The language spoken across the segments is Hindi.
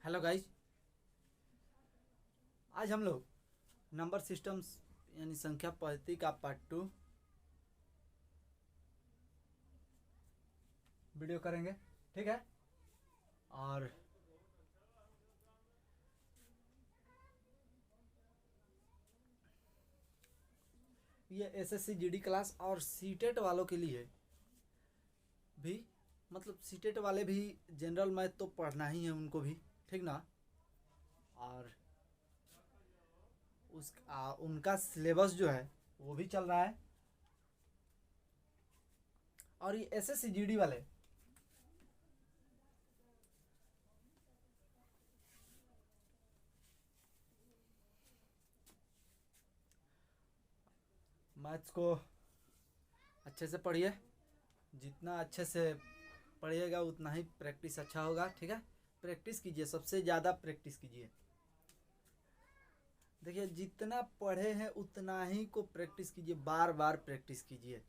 हेलो गाइज, आज हम लोग नंबर सिस्टम्स यानी संख्या पद्धति का पार्ट 2 वीडियो करेंगे। ठीक है। और ये एसएससी जीडी क्लास और सीटेट वालों के लिए भी, मतलब सीटेट वाले भी जनरल मैथ तो पढ़ना ही है उनको भी, ठीक ना। और उनका सिलेबस जो है वो भी चल रहा है। और ये एसएससी जीडी वाले मैथ्स को अच्छे से पढ़िए। जितना अच्छे से पढ़िएगा उतना ही प्रैक्टिस अच्छा होगा। ठीक है। प्रैक्टिस कीजिए, सबसे ज़्यादा प्रैक्टिस कीजिए। देखिए, जितना पढ़े हैं उतना ही को प्रैक्टिस कीजिए, बार बार प्रैक्टिस कीजिए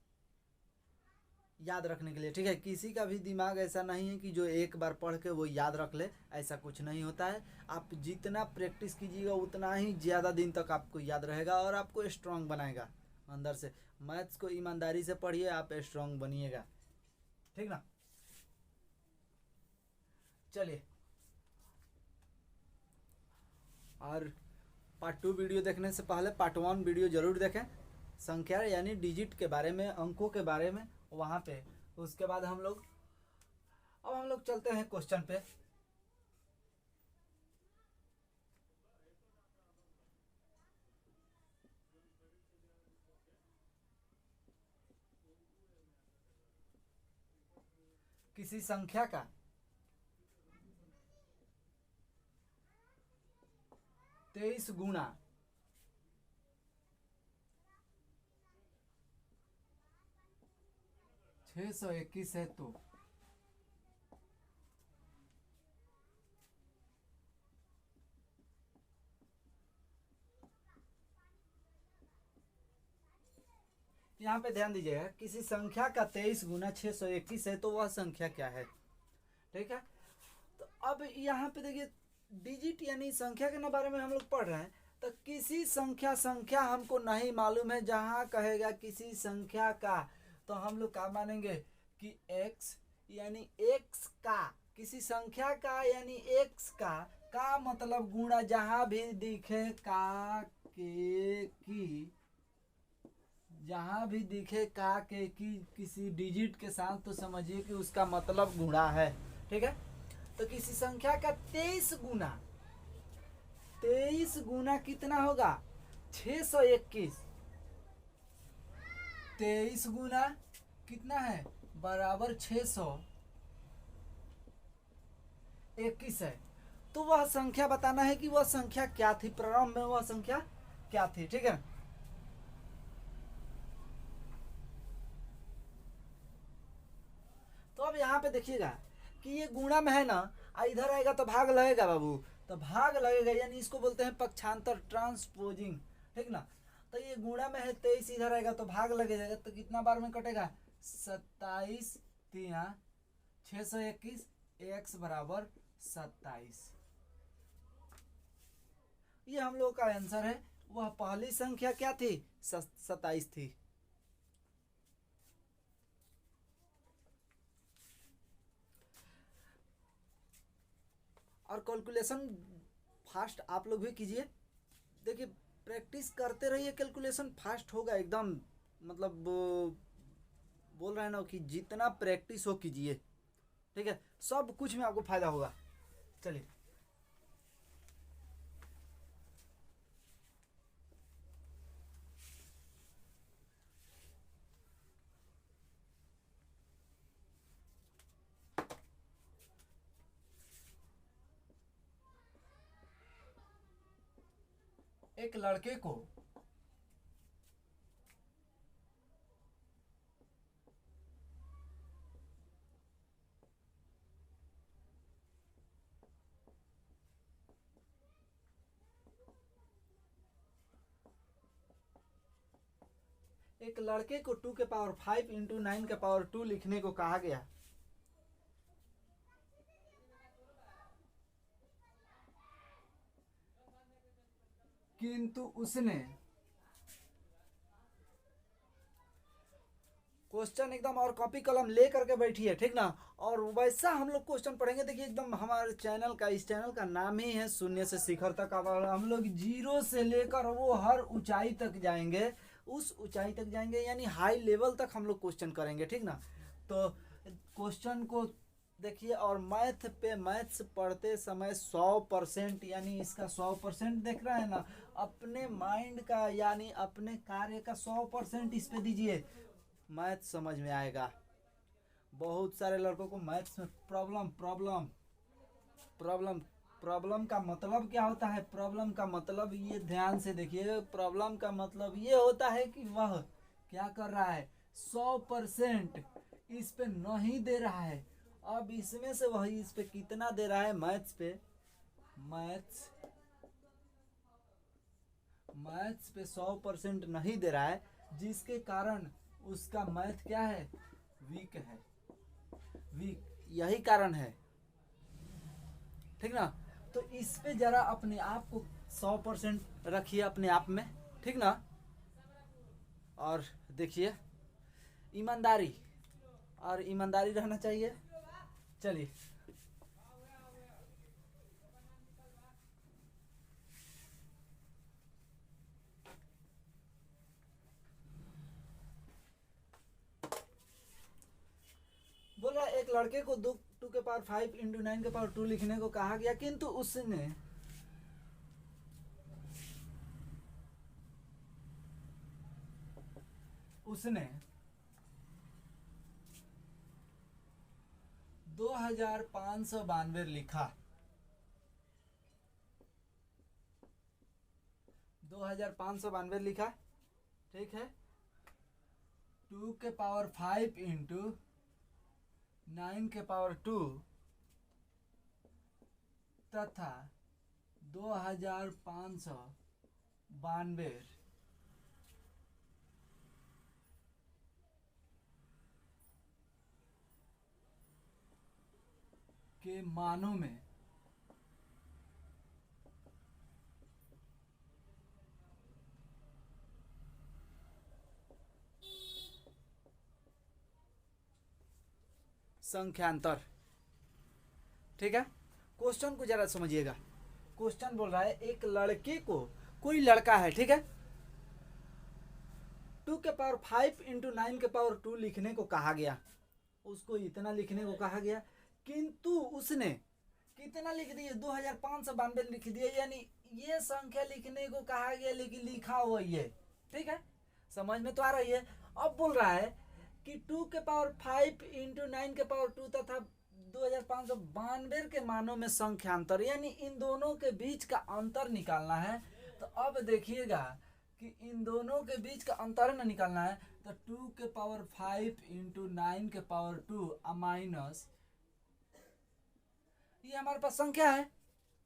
याद रखने के लिए। ठीक है। किसी का भी दिमाग ऐसा नहीं है कि जो एक बार पढ़ के वो याद रख ले, ऐसा कुछ नहीं होता है। आप जितना प्रैक्टिस कीजिएगा उतना ही ज़्यादा दिन तक आपको याद रहेगा और आपको स्ट्रांग बनाएगा अंदर से। मैथ्स को ईमानदारी से पढ़िए, आप स्ट्रांग बनिएगा। ठीक ना। चलिए, और पार्ट 2 वीडियो देखने से पहले पार्ट 1 वीडियो ज़रूर देखें, संख्या यानी डिजिट के बारे में, अंकों के बारे में वहाँ पे। उसके बाद हम लोग चलते हैं क्वेश्चन पे। किसी संख्या का 23 गुना 621 है तो यहाँ पे ध्यान दीजिएगा, किसी संख्या का 23 गुना 621 है तो वह संख्या क्या है। ठीक है। तो अब यहाँ पे देखिए, डिजिट यानी संख्या के बारे में हम लोग पढ़ रहे हैं। तो किसी संख्या हमको नहीं मालूम है, जहाँ कहेगा किसी संख्या का तो हम लोग क्या मानेंगे कि x यानी x का, किसी संख्या का यानी x का मतलब गुणा, जहाँ भी दिखे का के की, जहाँ भी दिखे का के की किसी डिजिट के साथ तो समझिए कि उसका मतलब गुणा है। ठीक है। तो किसी संख्या का 23 गुना कितना होगा 621। 23 गुना कितना है बराबर 621 है। तो वह संख्या बताना है कि वह संख्या क्या थी, प्रारंभ में वह संख्या क्या थी। ठीक है। तो अब यहाँ पे देखिएगा कि ये गुणा में है ना, इधर आएगा तो भाग लगेगा बाबू, तो भाग लगेगा यानी इसको बोलते हैं पक्षांतर, ट्रांसपोजिंग। ठीक ना। तो ये गुणा में है 23, इधर आएगा तो भाग लगे जाएगा, तो कितना बार में कटेगा 27 तिया 621, x बराबर 27। ये हम लोग का आंसर है। वह पहली संख्या क्या थी 27 थी। और कैलकुलेशन फास्ट आप लोग भी कीजिए। देखिए, प्रैक्टिस करते रहिए, कैलकुलेशन फास्ट होगा एकदम। मतलब बोल रहे हैं ना कि जितना प्रैक्टिस हो कीजिए। ठीक है। सब कुछ में आपको फायदा होगा। चलिए, एक लड़के को एक लड़के को 2 के पावर 5 इंटू 9 के पावर 2 लिखने को कहा गया। किंतु उसने, क्वेश्चन एकदम और कॉपी कलम ले करके बैठिए, ठीक ना। और वैसा हम लोग क्वेश्चन पढ़ेंगे। देखिए एकदम हमारे चैनल का, इस चैनल का नाम ही है शून्य से शिखर तक। अब हम लोग जीरो से लेकर वो हर ऊंचाई तक जाएंगे, उस ऊंचाई तक जाएंगे, यानी हाई लेवल तक हम लोग क्वेश्चन करेंगे, ठीक ना। तो क्वेश्चन को देखिए। और मैथ्स पढ़ते समय 100%, यानी इसका 100% देख रहे हैं ना, अपने माइंड का यानी अपने कार्य का 100% इस पे दीजिए, मैथ समझ में आएगा। बहुत सारे लड़कों को मैथ्स में प्रॉब्लम प्रॉब्लम प्रॉब्लम प्रॉब्लम का मतलब क्या होता है? प्रॉब्लम का मतलब, ये ध्यान से देखिए, प्रॉब्लम का मतलब ये होता है कि वह क्या कर रहा है, 100% इस पे नहीं दे रहा है। अब इसमें से वह इस पे कितना दे रहा है, मैथ्स पे, मैथ्स पे 100% नहीं दे रहा है, जिसके कारण उसका मैथ क्या है, वीक है, वीक, यही कारण है, ठीक ना। तो इस पे जरा अपने आप को 100% रखिए अपने आप में, ठीक ना। और देखिए ईमानदारी, और ईमानदारी रहना चाहिए। चलिए बोल रहा, एक लड़के को 2 टू के पावर 5 इंटू 9 के पावर 2 लिखने को कहा गया, किंतु उसने 2592 लिखा, 2592 लिखा, ठीक है। 2 के पावर 5 इंटू 9 के पावर 2 तथा 2592 के मानों में संख्यांतर, ठीक है। क्वेश्चन को जरा समझिएगा। क्वेश्चन बोल रहा है, एक लड़के को, कोई लड़का है, ठीक है, 2 के पावर 5 इंटू 9 के पावर 2 लिखने को कहा गया, उसको इतना लिखने को कहा गया, किंतु उसने कितना लिख दिए, 2592 लिख दिए, यानी ये संख्या लिखने को कहा गया लेकिन लिखा हुआ ये, ठीक है। समझ में तो आ रही है। अब बोल रहा है कि 2 के पावर 5 इंटू 9 के पावर 2 तथा 2592 के मानों में संख्यांतर, यानी इन दोनों के बीच का अंतर निकालना है। तो अब देखिएगा कि इन दोनों के बीच का अंतर न निकालना है, तो 2 के पावर 5 इंटू 9 के पावर 2 माइनस, ये हमारे पास संख्या है।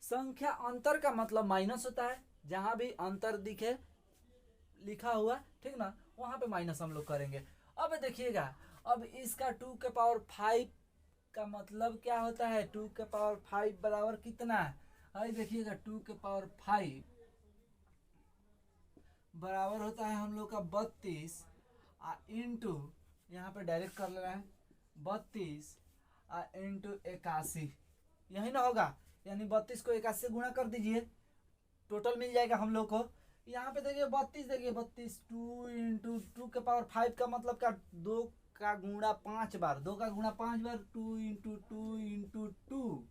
संख्या अंतर का मतलब माइनस होता है, जहां भी अंतर दिखे लिखा हुआ, ठीक ना, वहां पे माइनस हम लोग करेंगे। अब देखिएगा, अब इसका 2 के पावर 5 का मतलब क्या होता है, 2 के पावर 5 बराबर कितना है, अरे देखिएगा 2 के पावर 5 बराबर होता है हम लोग का 32 इंटू, यहाँ पे डायरेक्ट कर ले रहे हैं, 32 इंटू 81, यही ना होगा, यानी 32 को 81 से गुणा कर दीजिए, टोटल मिल जाएगा हम लोग को। यहाँ पे देखिए 32, देखिए 32, 2 इंटू 2 के पावर 5 का मतलब क्या, 2 का गुणा 5 बार, 2 का गुणा 5 बार, 2 इंटू 2 इंटू 2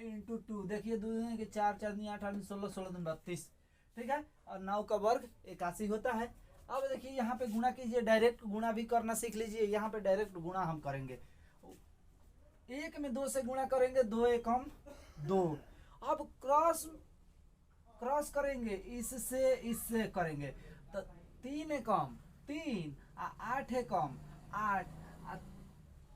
इंटू 2, देखिए 2 के 4, 4 दूनी 8, 8 16, 16 दूनी 32, ठीक है। और 9 का वर्ग 81 होता है। अब देखिए यहाँ पे गुणा कीजिए, डायरेक्ट गुणा भी करना सीख लीजिए। यहाँ पे डायरेक्ट गुणा हम करेंगे, 1 में 2 से गुणा करेंगे, 2 एकम 2। अब क्रॉस करेंगे, इससे करेंगे, तो 3 एकम 3, 8 एकम 8,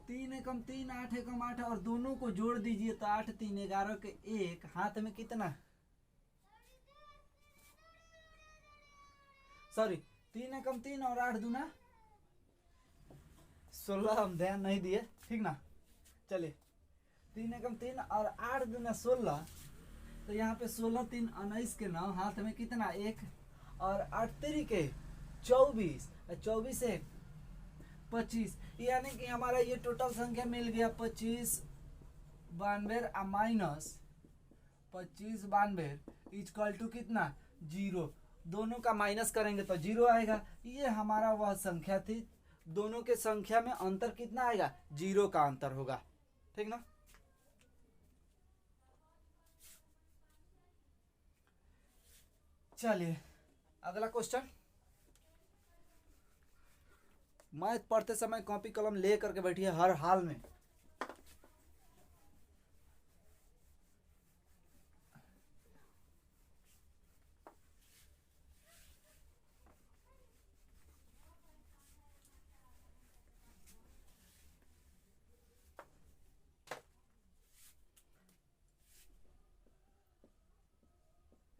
3 एकम 3, 8 एकम 8, और दोनों को जोड़ दीजिए तो 8 3 11 के 1, हाथ में कितना, सॉरी 3 एकम 3 और 8 दूना 16, हम ध्यान नहीं दिए, ठीक ना। चलिए 3 एकम 3 और 8 दूना 16, तो यहाँ पे 16 3 19 के 9, हाथ में कितना 1 और 8 3 के 24, 24 से 25, यानी कि हमारा ये टोटल संख्या मिल गया 25 92 माइनस 25 92 इक्वल टू कितना 0। दोनों का माइनस करेंगे तो 0 आएगा। ये हमारा वह संख्या थी, दोनों के संख्या में अंतर कितना आएगा 0 का अंतर होगा, ठीक ना। चलिए अगला क्वेश्चन। मैथ पढ़ते समय कॉपी कलम ले करके बैठिए हर हाल में।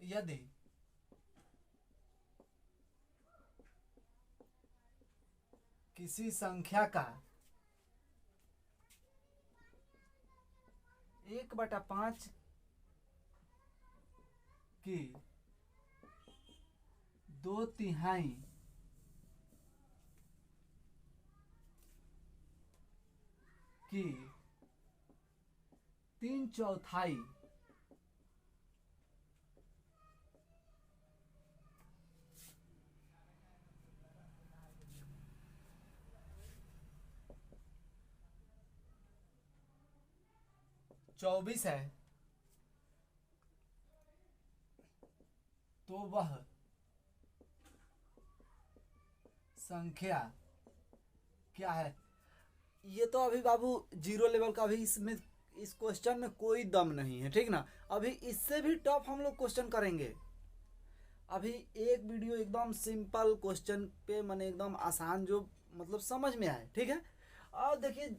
यदि किसी संख्या का 1/5 की 2/3 की 3/4 24 है, तो वह संख्या क्या है। ये तो अभी बाबू 0 लेवल का, अभी इसमें इस क्वेश्चन में कोई दम नहीं है, ठीक ना। अभी इससे भी टफ हम लोग क्वेश्चन करेंगे। अभी एक वीडियो एकदम सिंपल क्वेश्चन पे, माने एकदम आसान, जो मतलब समझ में आए, ठीक है। और देखिए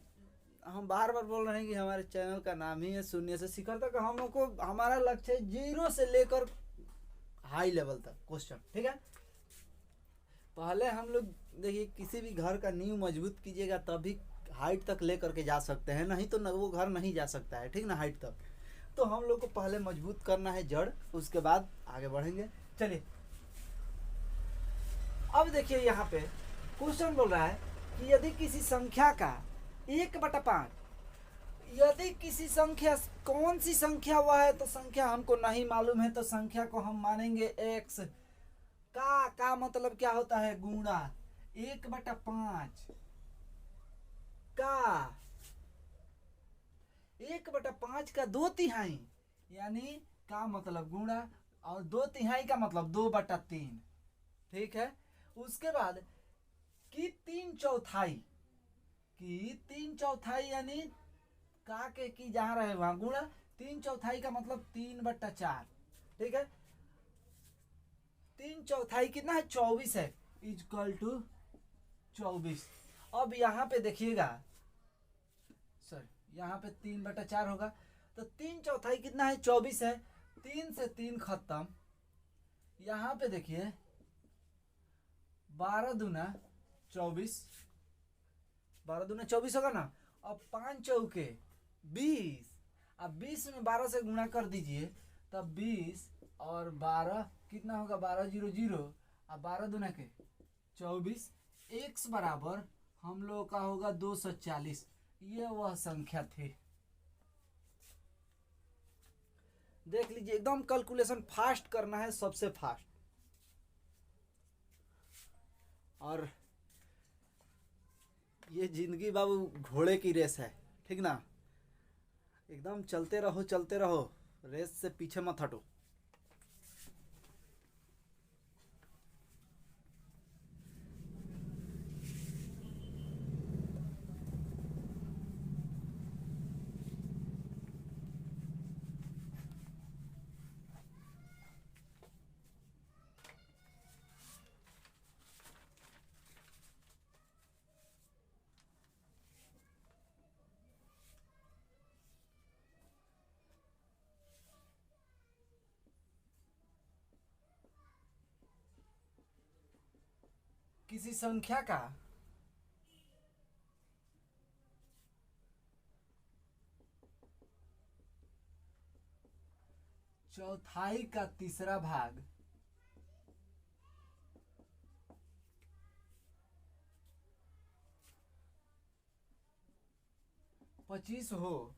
हम बार बार बोल रहे हैं कि हमारे चैनल का नाम ही है शून्य से शिखर तक। हम लोग को हमारा लक्ष्य है 0 से लेकर हाई लेवल तक क्वेश्चन, ठीक है। पहले हम लोग देखिए किसी भी घर का नींव मजबूत कीजिएगा तभी हाइट तक ले करके जा सकते हैं, नहीं तो वो घर नहीं जा सकता है, ठीक ना, हाइट तक। तो हम लोग को पहले मजबूत करना है जड़, उसके बाद आगे बढ़ेंगे। चलिए अब देखिए यहाँ पे क्वेश्चन बोल रहा है कि यदि किसी संख्या का 1/5, यदि किसी संख्या, कौन सी संख्या वह है, तो संख्या हमको नहीं मालूम है, तो संख्या को हम मानेंगे x का मतलब क्या होता है गुणा 1/5 का 1/5 का 2/3, यानी का मतलब गुणा और 2/3 का मतलब 2/3, ठीक है। उसके बाद की 3/4 की 3/4 यानी का के की जहां रहे वहां गुणा 3/4 का मतलब 3/4, ठीक है। 3/4 कितना है 24 है, इक्वल टू 24। अब यहाँ पे देखिएगा सर, यहाँ पे 3/4 होगा, तो 3/4 कितना है 24 है, 3 से 3 खत्म। यहाँ पे देखिए 12 दूना 24, 12 दूना 24 होगा ना। अब 5 चौके 20, अब 20 में 12 से गुणा कर दीजिए, तब 20 और 12 कितना होगा 12 0 0, अब 12 दूना के 24, x बराबर हम लोग का होगा 240। ये वह संख्या थी। देख लीजिए एकदम कैलकुलेशन फास्ट करना है, सबसे फास्ट। और ये जिंदगी बाबू घोड़े की रेस है, ठीक ना। एकदम चलते रहो, रेस से पीछे मत हटो। किसी संख्या का चौथाई का तीसरा भाग 25 हो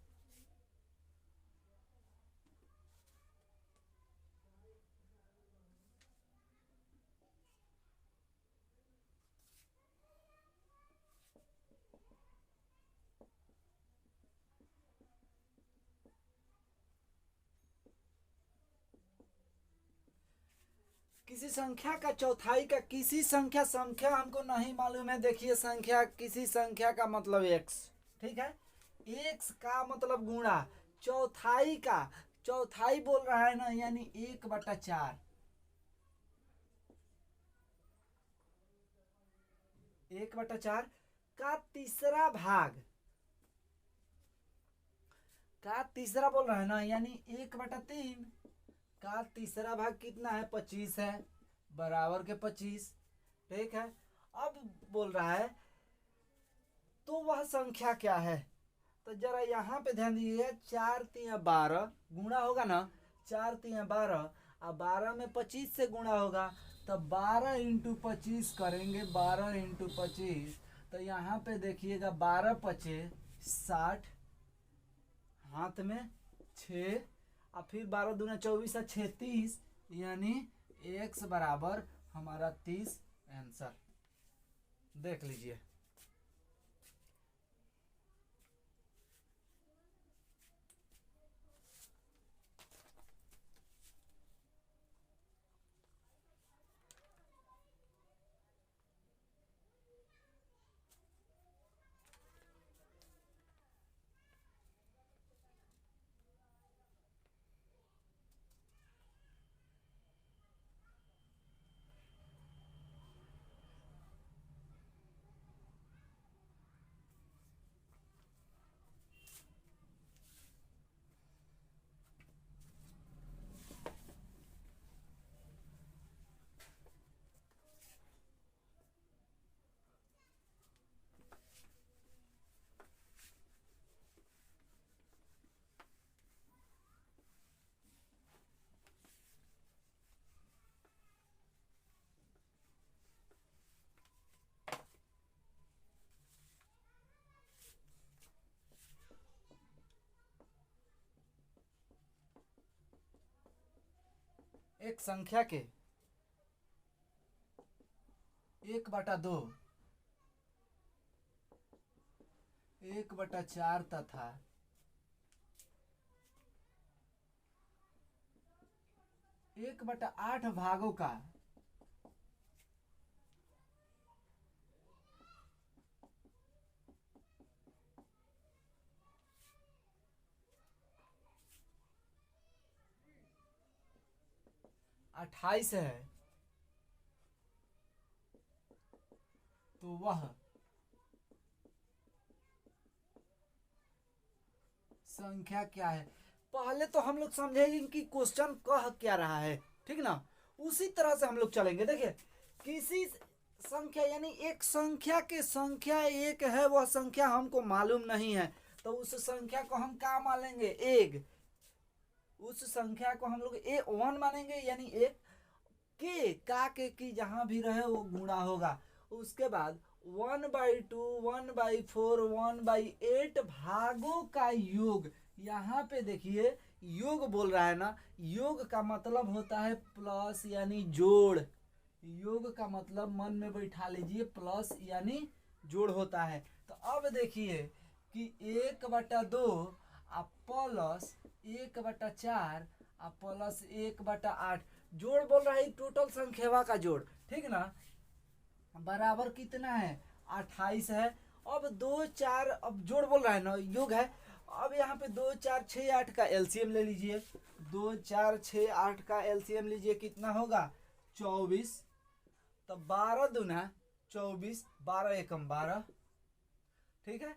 किसी संख्या का चौथाई का किसी संख्या संख्या हमको नहीं मालूम है। देखिए संख्या किसी संख्या का मतलब एक्स, ठीक है। एक्स का मतलब गुणा, चौथाई का चौथाई बोल रहा है ना, यानी 1/4। 1/4 का तीसरा भाग का तीसरा बोल रहा है ना, यानी 1/3 का तीसरा भाग कितना है? 25 है, बराबर के 25, ठीक है। अब बोल रहा है तो वह संख्या क्या है? तो जरा यहाँ पे ध्यान दीजिए, 4×3=12 गुणा होगा ना, 4×3=12 और 12 में 25 से गुणा होगा, तो 12 × 25 करेंगे, 12 × 25। तो यहाँ पे देखिएगा 12×5=60, हाथ में 6 और फिर 12×2=24 और 6 30, यानी x बराबर हमारा 30 आंसर। देख लीजिए। एक संख्या के 1/2, 1/4 तथा 1/8 भागों का 28 है, तो वह संख्या क्या है? पहले तो हम लोग समझेंगे कि क्वेश्चन कह क्या रहा है, ठीक ना। उसी तरह से हम लोग चलेंगे। देखिए किसी संख्या यानी एक संख्या के संख्या एक है, वह संख्या हमको मालूम नहीं है, तो उस संख्या को हम क्या मानेंगे? एक। उस संख्या को हम लोग A1 मानेंगे, यानी एक के का के की जहां भी रहे वो गुणा होगा। उसके बाद 1/2, 1/4, 1/8 भागों का योग। यहाँ पे देखिए योग बोल रहा है ना, योग का मतलब होता है प्लस यानी जोड़। योग का मतलब मन में बैठा लीजिए, प्लस यानी जोड़ होता है। तो अब देखिए कि 1/2 प्लस 1/4 प्लस 1/8 जोड़ बोल रहा है, टोटल संख्या का जोड़, ठीक ना। बराबर कितना है? 28 है। अब 2 4, अब जोड़ बोल रहा है ना, योग है। अब यहाँ पे 2 4 6 8 का एलसीएम ले लीजिए। 2 4 6 8 का एलसीएम लीजिए, कितना होगा? 24। तो 12 दूना 24, 12 एकम 12, ठीक है।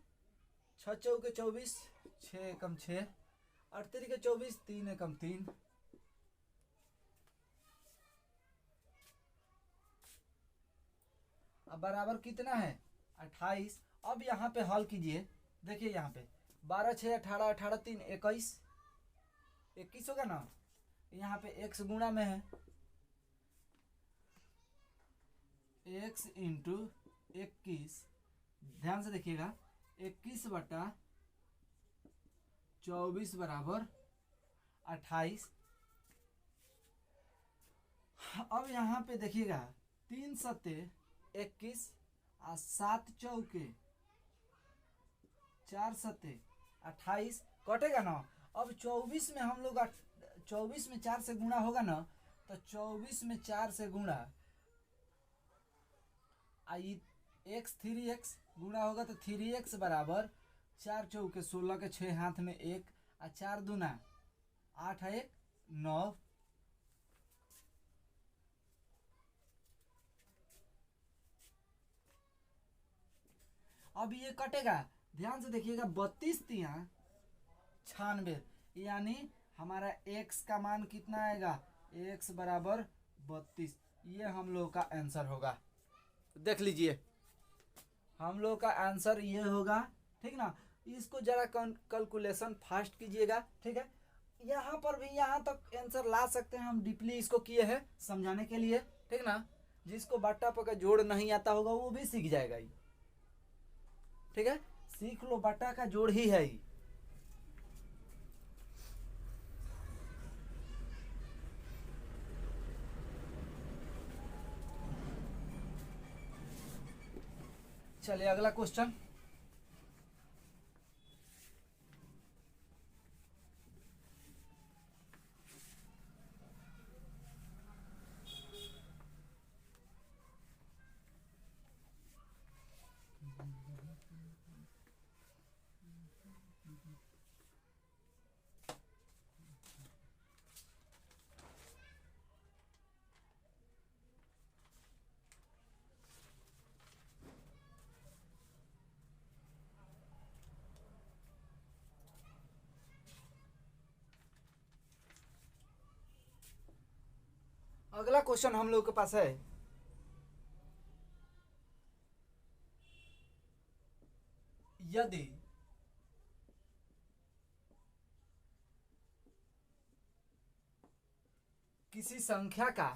6 चौके 24, 6 एकम 6, 8 तिरिके 24, 3 एकम 3। अब बराबर कितना है? 28। अब यहाँ पे हल कीजिए। देखिए यहाँ पे 12 6 18, 18 3 21, 21 होगा ना। यहाँ पे x गुणा में है, x इंटू 21, ध्यान से देखिएगा, 21/24 बराबर 28। अब यहाँ पे देखिएगा 3 सत्ते 21 और 7 चौके 4 सत्ते 28, कटेगा ना। अब 24 में हम लोग 24 में 4 से गुणा होगा ना, तो 24 में 4 से गुणा आई x 3x गुणा होगा तो 3x बराबर 4 चौके 16 के 6 हाथ में 1 और 4 दूना 8 है 1 9। अब ये कटेगा, ध्यान से देखिएगा, 32 तिया 96, यानी हमारा x का मान कितना आएगा, x बराबर 32। ये हम लोग का आंसर होगा। देख लीजिए, हम लोग का आंसर ये होगा, ठीक ना। इसको जरा कैलकुलेशन फास्ट कीजिएगा, ठीक है। यहाँ पर भी यहाँ तक आंसर ला सकते हैं हम, डीपली इसको किए हैं समझाने के लिए, ठीक ना। जिसको बट्टा पका जोड़ नहीं आता होगा वो भी सीख जाएगा ये, ठीक है। सीख लो, बट्टा का जोड़ ही है ये। चलिए अगला क्वेश्चन। अगला क्वेश्चन हम लोग के पास है, यदि किसी संख्या का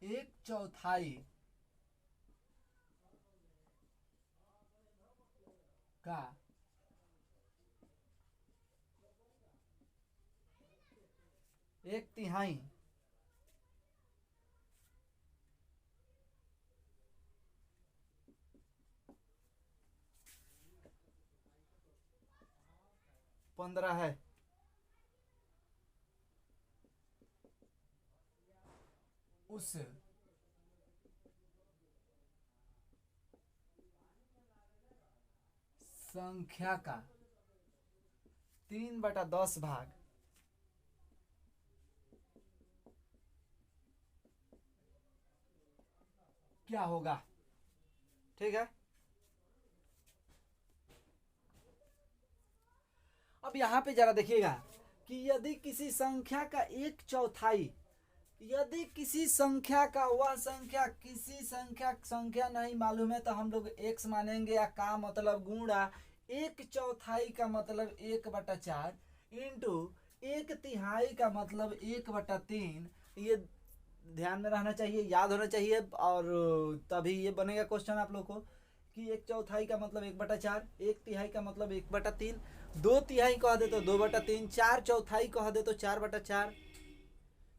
एक चौथाई का एक तिहाई पंद्रह है, उस संख्या का 3/10 भाग क्या होगा, ठीक है। अब यहाँ पे जरा देखिएगा कि यदि किसी संख्या का एक चौथाई, यदि किसी संख्या का वह संख्या, किसी संख्या नहीं मालूम है तो हम लोग x मानेंगे, या का मतलब गुणा एक चौथाई का मतलब 1/4 इंटू एक तिहाई का मतलब 1/3। ये ध्यान में रहना चाहिए, याद होना चाहिए, और तभी ये बनेगा क्वेश्चन आप लोग को कि एक चौथाई का मतलब 1/4, एक तिहाई का मतलब 1/3, दो तिहाई कह दे तो 2/3, चार चौथाई कह दे तो 4/4,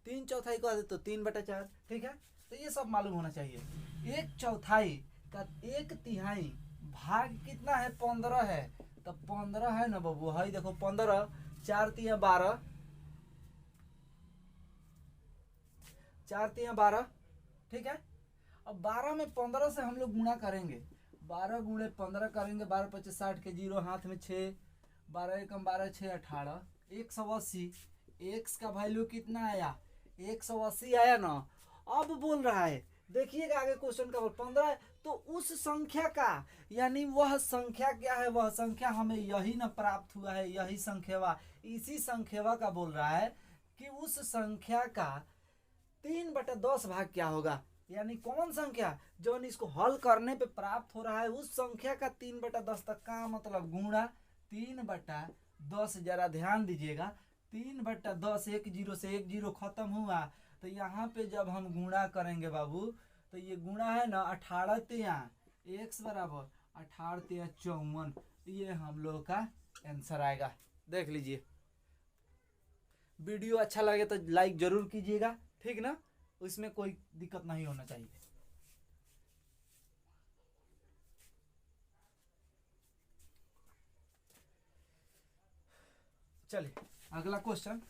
तीन चौथाई कह दे तो 3/4, ठीक है। तो ये सब मालूम होना चाहिए। एक चौथाई का एक तिहाई भाग कितना है, 15 है, तो 15 है ना बाबू, है देखो 15, 4 तिया 12, 4 तिया 12, ठीक है। अब 12 में 15 से हम लोग गुणा करेंगे, 12 गुणे 15 करेंगे, 12 × 5 = 60 के जीरो हाथ में 6, 12 एकम 12 6 18, 180। x का वैल्यू कितना आया, 180 आया ना। अब बोल रहा है, देखिएगा आगे क्वेश्चन का 15 है, तो उस संख्या का, यानी वह संख्या क्या है, वह संख्या हमें यही ना प्राप्त हुआ है, यही संख्या, इसी संख्या का बोल रहा है कि उस संख्या का 3/10 भाग क्या होगा। यानी कौन संख्या जो इसको हल करने पे प्राप्त हो रहा है उस संख्या का 3/10 तक का मतलब गुणा 3/10। जरा ध्यान दीजिएगा, 3/10, 1 0 से 1 0 खत्म हुआ, तो यहाँ पे जब हम गुणा करेंगे बाबू तो ये गुणा है ना 18×3 x बराबर 18×3 = 54। ये हम लोग का आंसर आएगा। देख लीजिए, वीडियो अच्छा लगे तो लाइक जरूर कीजिएगा, ठीक ना, उसमें कोई दिक्कत नहीं होना चाहिए। चलिए अगला क्वेश्चन।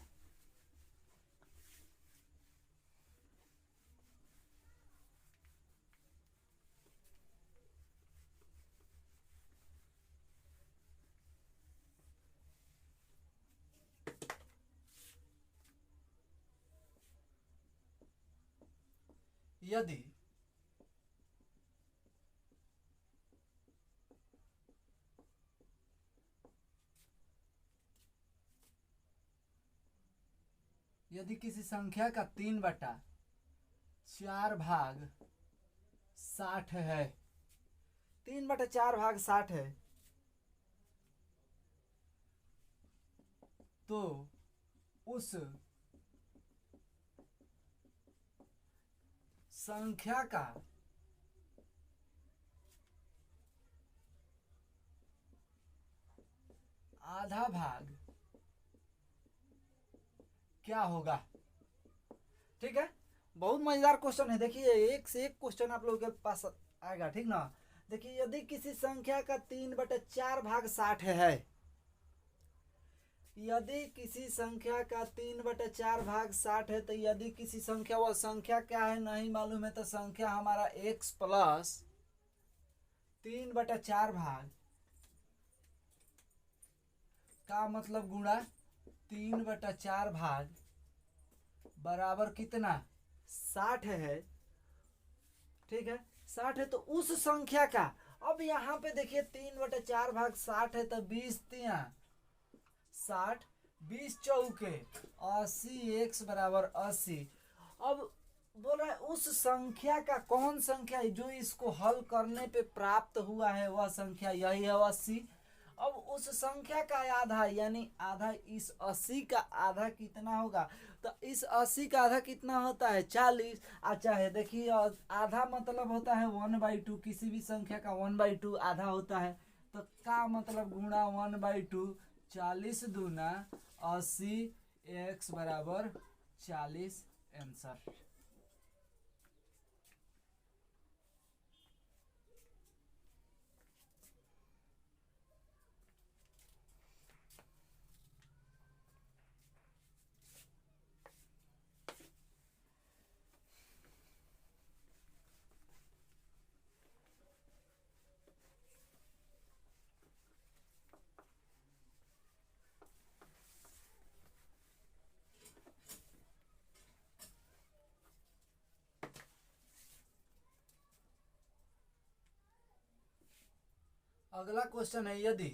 यदि किसी संख्या का 3/4 भाग 60 है, 3/4 भाग 60 है, तो उस संख्या का आधा भाग क्या होगा? ठीक है, बहुत मजेदार क्वेश्चन है। देखिए एक से एक क्वेश्चन आप लोगों के पास आएगा, ठीक ना। देखिए यदि किसी संख्या का 3/4 भाग 60 है, यदि किसी संख्या का 3/4 भाग 60 है, तो यदि किसी संख्या, वह संख्या क्या है नहीं मालूम है, तो संख्या हमारा x प्लस 3/4 भाग का मतलब गुणा 3/4 भाग बराबर कितना 60 है, ठीक है 60 है। तो उस संख्या का, अब यहाँ पे देखिए 3/4 भाग 60 है, तो 20×3 60, 20 चौके 80, x बराबर 80। अब बोल रहा है उस संख्या का, कौन संख्या जो इसको हल करने पे प्राप्त हुआ है वह संख्या यही है 80। अब उस संख्या का आधा, यानी आधा, इस 80 का आधा कितना होगा, तो इस 80 का आधा कितना होता है 40। अच्छा है, देखिए आधा मतलब होता है 1/2, किसी भी संख्या का 1/2 आधा होता है, तो का मतलब गुणा 1/2, 40 दूना 80, x बराबर 40 आंसर। अगला क्वेश्चन है, यदि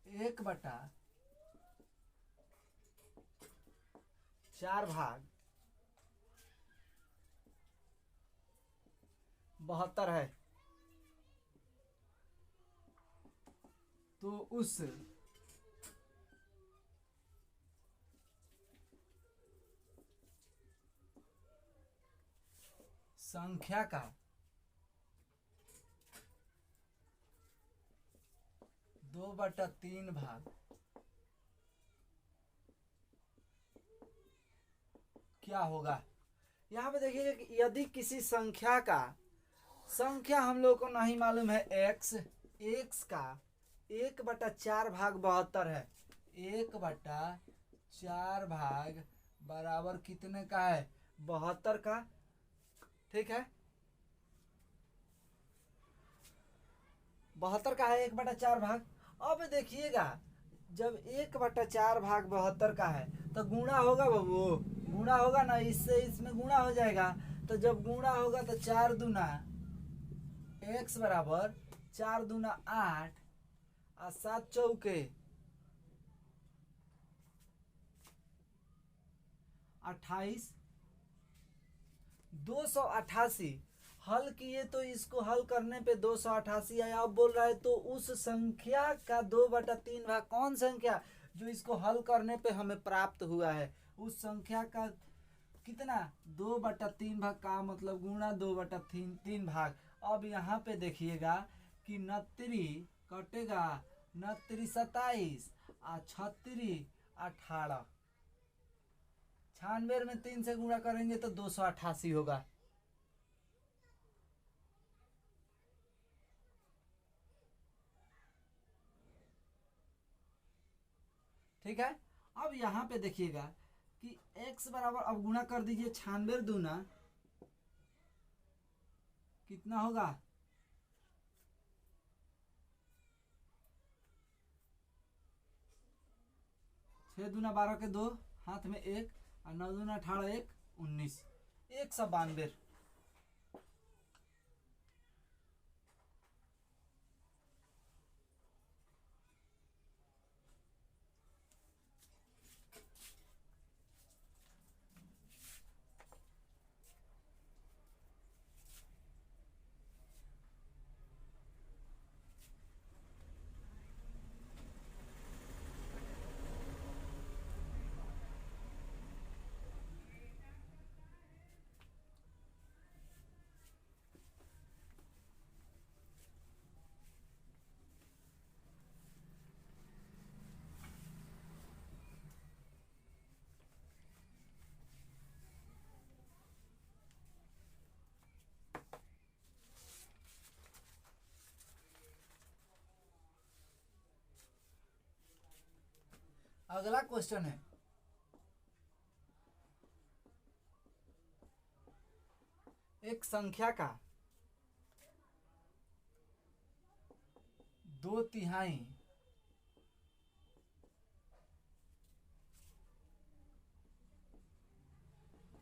एक बटा 4 भाग 72 है, तो उस संख्या का 2/3 भाग क्या होगा? यहाँ पे देखिए कि यदि किसी संख्या का, संख्या हम लोग को नहीं मालूम है x का 1/4 भाग 72 है, 1/4 भाग बराबर कितने का है 72 का, ठीक है 72 का है 1/4 भाग। अब देखिएगा जब 1/4 भाग 72 का है तो गुणा होगा बाबू, गुणा होगा ना, इससे इसमें गुणा हो जाएगा, तो जब गुणा होगा तो 4 दूना x बराबर 4 दूना 8 और 7 चौके 28, 288 हल किए तो इसको हल करने पे 288 आया। अब बोल रहा है तो उस संख्या का 2/3 भाग कौन संख्या जो इसको हल करने पे हमें प्राप्त हुआ है, उस संख्या का कितना 2/3 भाग का मतलब गुणा 2/3 भाग। अब यहाँ पे देखिएगा कि 69 कटेगा, 69 27 और 36 18, 96 में 3 से गुणा करेंगे तो 288 होगा। ठीक है। अब यहाँ पे देखिएगा कि x बराबर, अब गुणा कर दीजिए 96 दूना कितना होगा 6 दूना 12 के 2 हाथ में 1 और 9 दूना 18 1 19, 192। अगला क्वेश्चन है, एक संख्या का 2/3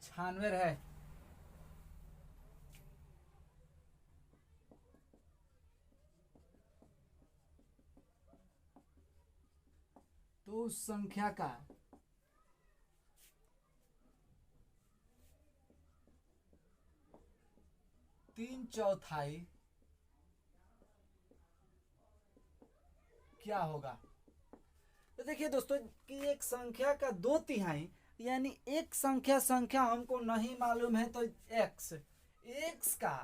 96 है, तो उस संख्या का 3/4 क्या होगा। तो देखिए दोस्तों कि एक संख्या का 2/3 यानी एक संख्या हमको नहीं मालूम है तो x का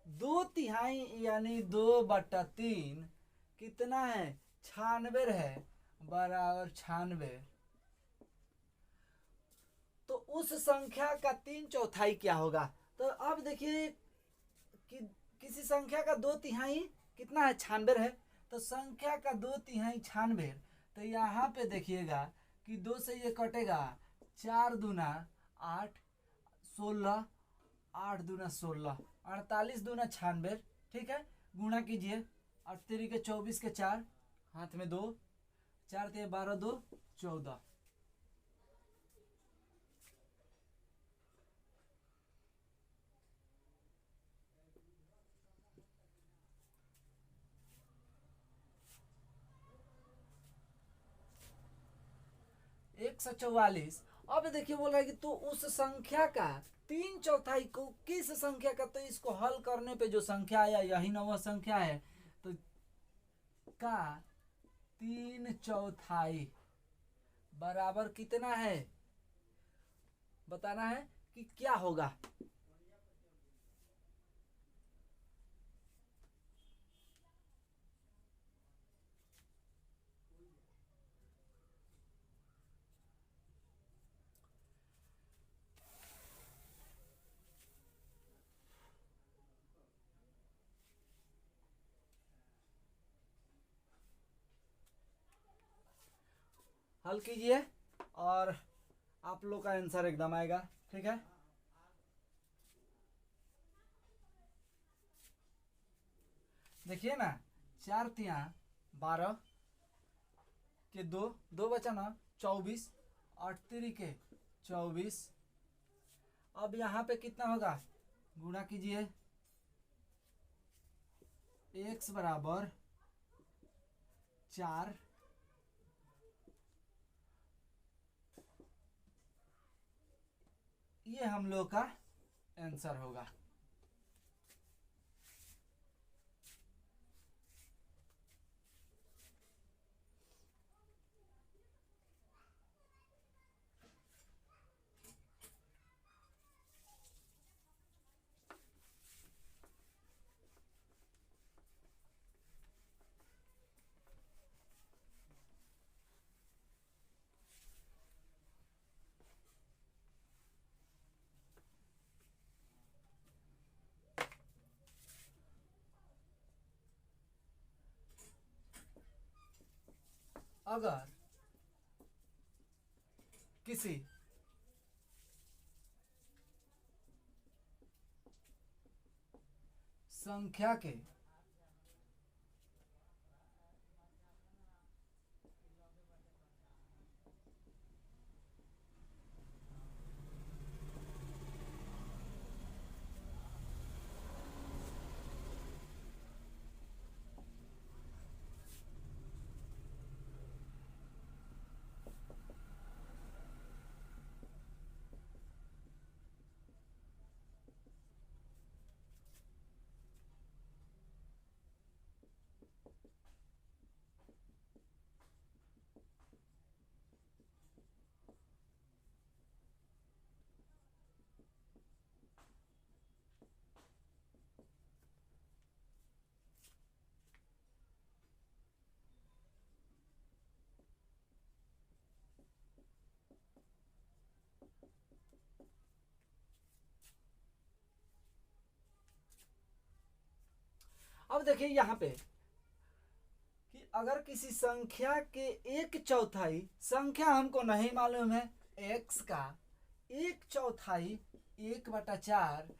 2/3 यानी 2/3 कितना है 96 है, बराबर 96। तो उस संख्या का 3/4 क्या होगा। तो अब देखिए कि किसी संख्या का 2/3 कितना है 96 है, तो संख्या का 2/3 96। तो यहाँ पे देखिएगा कि 2 से ये कटेगा, 4 दूना 8 16, 8 दूना 16, 48 दूना 96। ठीक है, गुणा कीजिए, 8 के 24 के 4 हाथ में 2, 4 ते 12 2 14। एक 144। अब देखिए बोल रहा है कि तो उस संख्या का 3/4 को किस संख्या का, तो इसको हल करने पे जो संख्या आया यही ना वह संख्या है, तो का 3/4 बराबर कितना है बताना है कि क्या होगा। हल कीजिए और आप लोग का आंसर एकदम आएगा। ठीक है, देखिए ना 4×3 12 के 2 2 बचा ना 24, 8×3 के 24। अब यहाँ पे कितना होगा गुणा कीजिए, x बराबर 4, ये हम लोग का आंसर होगा। अगर किसी संख्या के अब देखिए यहाँ पे कि अगर किसी संख्या के 1/4 संख्या हमको नहीं मालूम है, x का 1/4 1/4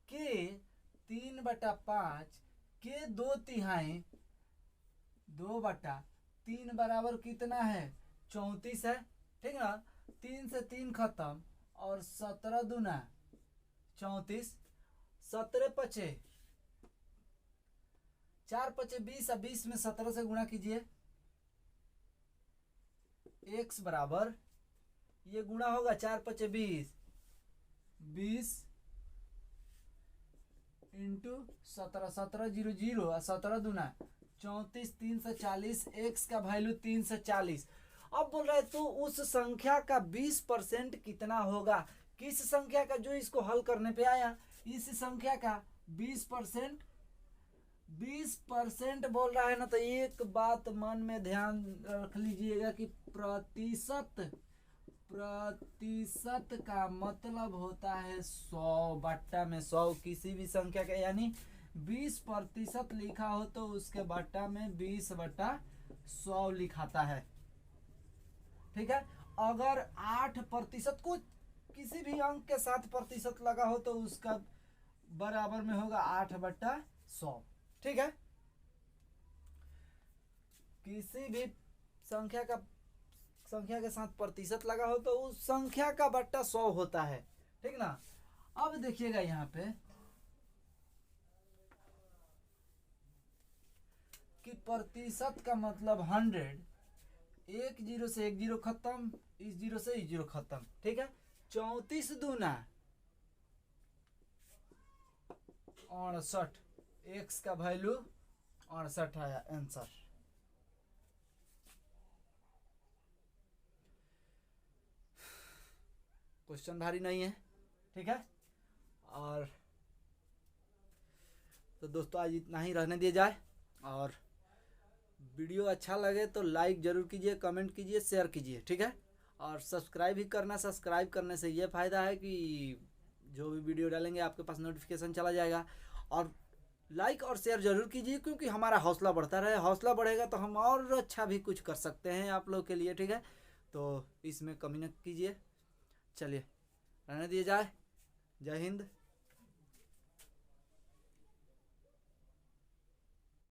के 3/5 के 2/3 2/3 बराबर कितना है 34 है, ठीक ना। 3 से 3 खत्म और 17 दूना 34, 17 पचे 4 पचे 20 और 20 में 17 से गुणा कीजिए। x बराबर ये गुणा होगा 4 पचे 20 20 इंटू 17 17 0 0 और 17 दूना 34 3 से 40, x का वैल्यू 3 से 40। अब बोल रहे तो उस संख्या का 20% कितना होगा। किस संख्या का, जो इसको हल करने पे आया, इस संख्या का 20% 20% बोल रहा है ना, तो एक बात मन में ध्यान रख लीजिएगा कि प्रतिशत का मतलब होता है 100/100। किसी भी संख्या का यानी 20% लिखा हो तो उसके बट्टा में 20/100 लिखाता है, ठीक है। अगर 8% को किसी भी अंक के साथ प्रतिशत लगा हो तो उसका बराबर में होगा 8/100, ठीक है। किसी भी संख्या के साथ प्रतिशत लगा हो तो उस संख्या का बट्टा 100 होता है, ठीक ना। अब देखिएगा यहाँ पे कि प्रतिशत का मतलब 100, 1 0 से 1 0 खत्म, इस 0 से इस 0 खत्म, ठीक है। 34 दूना 68, x का वैल्यू 68 आया आंसर। क्वेश्चन भारी नहीं है, ठीक है। और तो दोस्तों आज इतना ही रहने दिया जाए, और वीडियो अच्छा लगे तो लाइक ज़रूर कीजिए, कमेंट कीजिए, शेयर कीजिए, ठीक है। और सब्सक्राइब भी करना। सब्सक्राइब करने से ये फ़ायदा है कि जो भी वीडियो डालेंगे आपके पास नोटिफिकेशन चला जाएगा। और लाइक और शेयर ज़रूर कीजिए, क्योंकि हमारा हौसला बढ़ता रहे। हौसला बढ़ेगा तो हम और अच्छा भी कुछ कर सकते हैं आप लोग के लिए, ठीक है। तो इसमें कमी न कीजिए। चलिए रहने दिया जाए। जय हिंद।